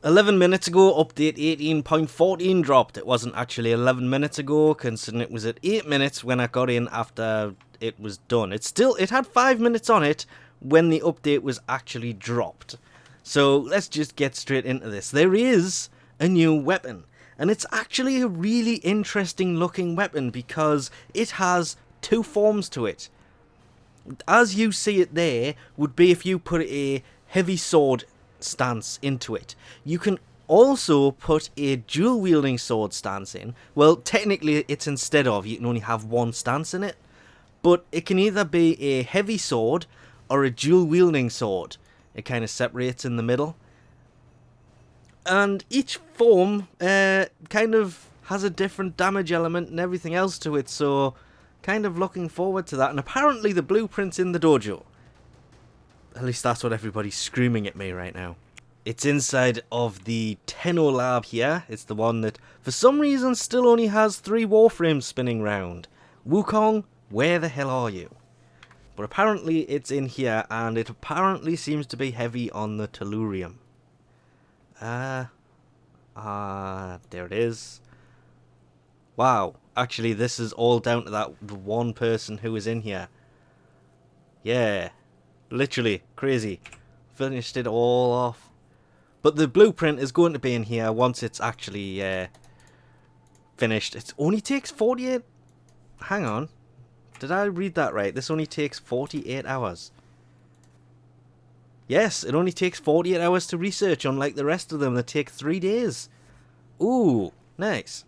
11 minutes ago, update 18.14 dropped. It wasn't actually 11 minutes ago, considering it was at 8 minutes when I got in after it was done. It had 5 minutes on it when the update was actually dropped. So let's just get straight into this. There is a new weapon, and it's actually a really interesting looking weapon because it has two forms to it. As you see it there, would be if you put a heavy sword stance into it. You can also put a dual wielding sword stance in. Well, technically it's instead of, you can only have one stance in it, but it can either be a heavy sword or a dual wielding sword. It kind of separates in the middle, and each form kind of has a different damage element and everything else to it, so kind of looking forward to that. And apparently the blueprint's in the dojo. At least that's what everybody's screaming at me right now. It's inside of the Tenno lab here. It's the one that, for some reason, still only has 3 Warframes spinning round. Wukong, where the hell are you? But apparently it's in here, and it apparently seems to be heavy on the tellurium. There it is. Wow, actually this is all down to that one person who was in here. Yeah. Literally, crazy. Finished it all off. But the blueprint is going to be in here once it's actually finished. It only takes 48... Hang on. Did I read that right? This only takes 48 hours. Yes, it only takes 48 hours to research, unlike the rest of them that take 3 days. Ooh, nice.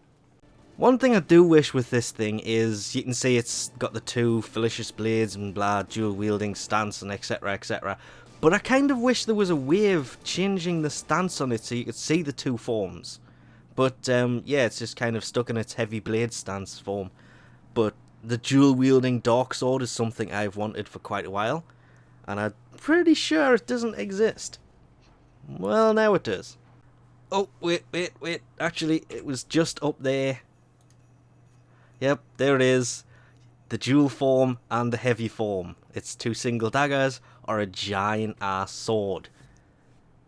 One thing I do wish with this thing is, you can see it's got the 2 ferocious blades and blah, dual wielding stance and etc, etc. But I kind of wish there was a way of changing the stance on it so you could see the 2 forms. But yeah, it's just kind of stuck in its heavy blade stance form. But the dual wielding dark sword is something I've wanted for quite a while, and I'm pretty sure it doesn't exist. Well, now it does. Oh, wait, actually it was just up there. Yep, there it is. The dual form and the heavy form. It's 2 single daggers or a giant ass sword.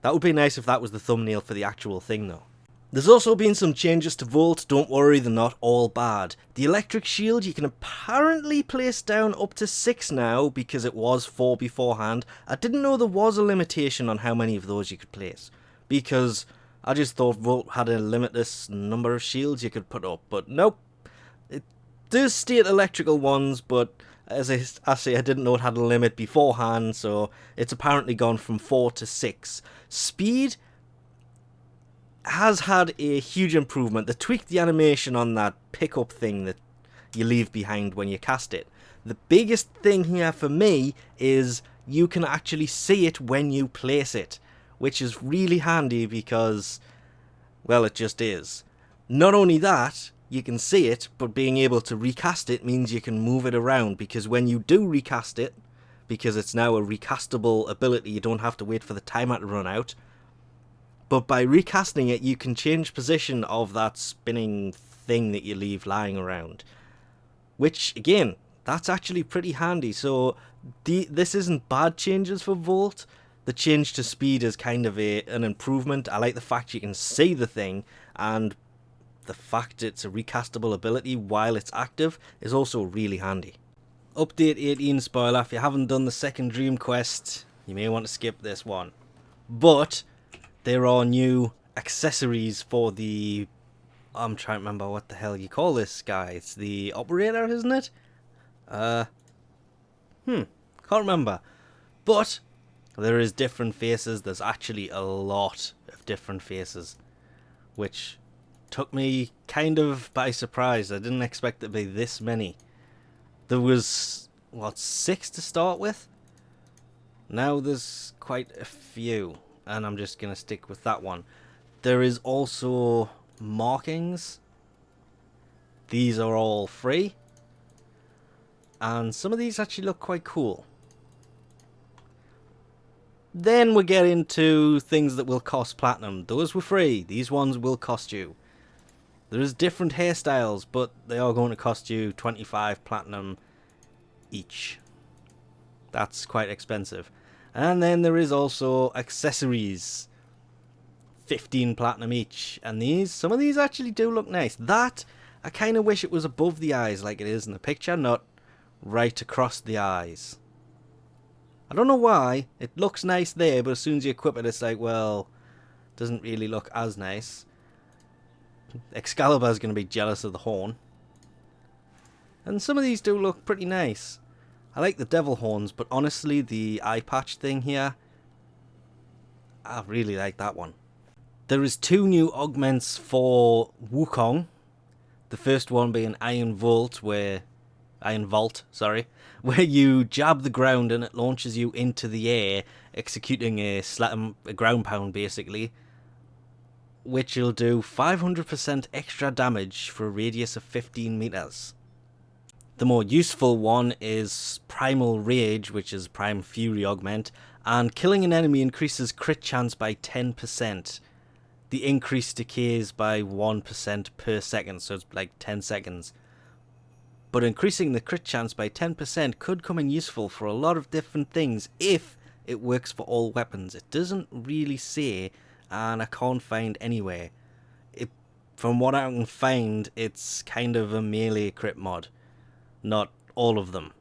That would be nice if that was the thumbnail for the actual thing though. There's also been some changes to Volt. Don't worry, they're not all bad. The electric shield you can apparently place down up to 6 now, because it was 4 beforehand. I didn't know there was a limitation on how many of those you could place, because I just thought Volt had a limitless number of shields you could put up, but nope. It does state electrical ones, but as I say, I didn't know it had a limit beforehand, so it's apparently gone from 4 to 6. Speed has had a huge improvement. They tweaked the animation on that pickup thing that you leave behind when you cast it. The biggest thing here for me is you can actually see it when you place it, which is really handy because, well, it just is. Not only that, you can see it, but being able to recast it means you can move it around, because when you do recast it, because it's now a recastable ability, you don't have to wait for the timer to run out. But by recasting it, you can change position of that spinning thing that you leave lying around. Which, again, that's actually pretty handy. So, this isn't bad changes for Volt. The change to speed is kind of an improvement. I like the fact you can see the thing, and the fact it's a recastable ability while it's active is also really handy. Update 18 spoiler, if you haven't done the second Dream Quest, you may want to skip this one. But there are new accessories for the... I'm trying to remember what the hell you call this guy. It's the operator, isn't it? Can't remember. But there is different faces. There's actually a lot of different faces, which took me kind of by surprise. I didn't expect it to be this many. There was, what, 6 to start with? Now there's quite a few, and I'm just going to stick with that one. There is also markings. These are all free, and some of these actually look quite cool. Then we get into things that will cost platinum. Those were free. These ones will cost you. There's different hairstyles, but they are going to cost you 25 platinum each. That's quite expensive. And then there is also accessories. 15 platinum each. And these, some of these actually do look nice. That, I kind of wish it was above the eyes like it is in the picture, not right across the eyes. I don't know why. It looks nice there, but as soon as you equip it, it's like, well, doesn't really look as nice. Excalibur's going to be jealous of the horn. And some of these do look pretty nice. I like the devil horns, but honestly, the eye patch thing here, I really like that one. There is 2 new augments for Wukong. The first one being Iron Vault, where you jab the ground and it launches you into the air, executing a ground pound basically, which will do 500% extra damage for a radius of 15 meters. The more useful one is Primal Rage, which is Primal Fury Augment, and killing an enemy increases crit chance by 10%. The increase decays by 1% per second, so it's like 10 seconds. But increasing the crit chance by 10% could come in useful for a lot of different things if it works for all weapons. It doesn't really say, and I can't find anywhere. From what I can find, it's kind of a melee crit mod. Not all of them.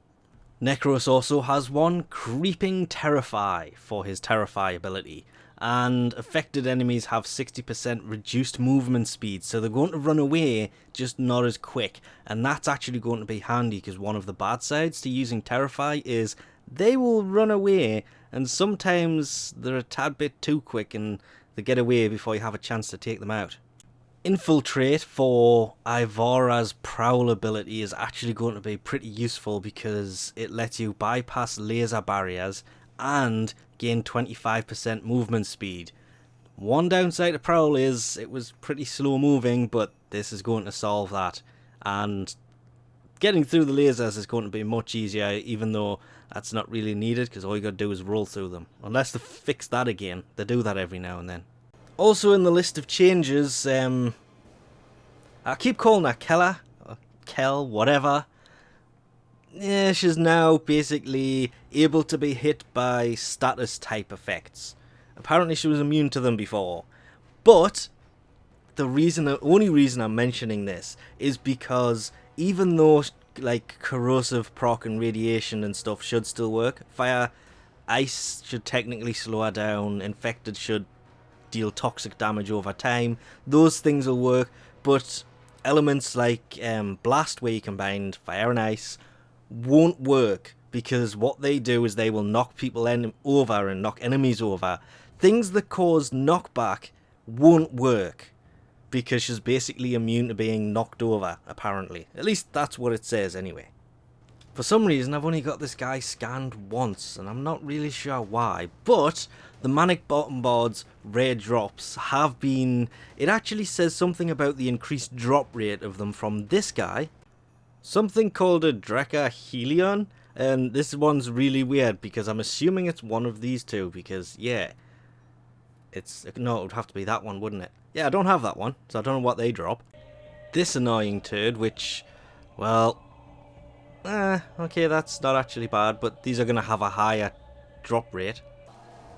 Necros also has one, Creeping Terrify, for his Terrify ability. And affected enemies have 60% reduced movement speed, so they're going to run away, just not as quick. And that's actually going to be handy, because one of the bad sides to using Terrify is they will run away, and sometimes they're a tad bit too quick and they get away before you have a chance to take them out. Infiltrate for Ivara's Prowl ability is actually going to be pretty useful because it lets you bypass laser barriers and gain 25% movement speed. One downside to Prowl is it was pretty slow moving, but this is going to solve that. And getting through the lasers is going to be much easier, even though that's not really needed because all you got to do is roll through them. Unless they fix that again. They do that every now and then. Also in the list of changes, I keep calling her Akela, or Kel, whatever. Yeah, she's now basically able to be hit by status type effects. Apparently she was immune to them before. But the only reason I'm mentioning this is because even though like corrosive proc and radiation and stuff should still work, ice should technically slow her down, infected should deal toxic damage over time, those things will work, but elements like blast, where you combine fire and ice, won't work because what they do is they will knock people over and knock enemies over. Things that cause knockback won't work because she's basically immune to being knocked over, apparently. At least that's what it says anyway. For some reason I've only got this guy scanned once and I'm not really sure why, but the Manic Bottom Board's rare drops have been... It actually says something about the increased drop rate of them from this guy. Something called a Dracahelion, and this one's really weird because I'm assuming it's one of these two because, yeah. No, it would have to be that one, wouldn't it? Yeah, I don't have that one, so I don't know what they drop. This annoying turd, which, well... okay, that's not actually bad, but these are going to have a higher drop rate.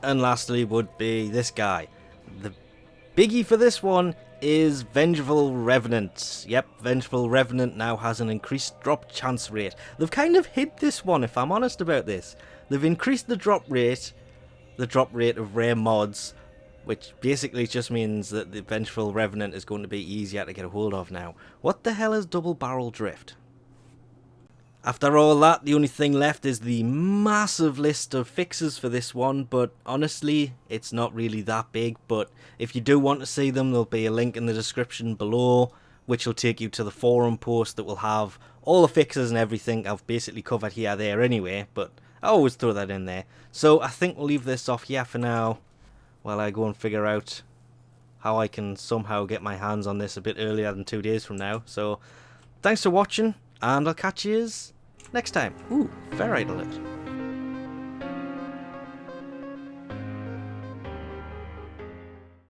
And lastly would be this guy. The biggie for this one is Vengeful Revenant. Yep, Vengeful Revenant now has an increased drop chance rate. They've kind of hid this one, if I'm honest about this. They've increased the drop rate of rare mods, which basically just means that the Vengeful Revenant is going to be easier to get a hold of now. What the hell is Double Barrel Drift? After all that, the only thing left is the massive list of fixes for this one, but honestly, it's not really that big. But if you do want to see them, there'll be a link in the description below, which will take you to the forum post that will have all the fixes and everything I've basically covered here there anyway, but I always throw that in there. So I think we'll leave this off here for now, while I go and figure out how I can somehow get my hands on this a bit earlier than 2 days from now. So thanks for watching, and I'll catch you next time. Ooh, ferrite alert.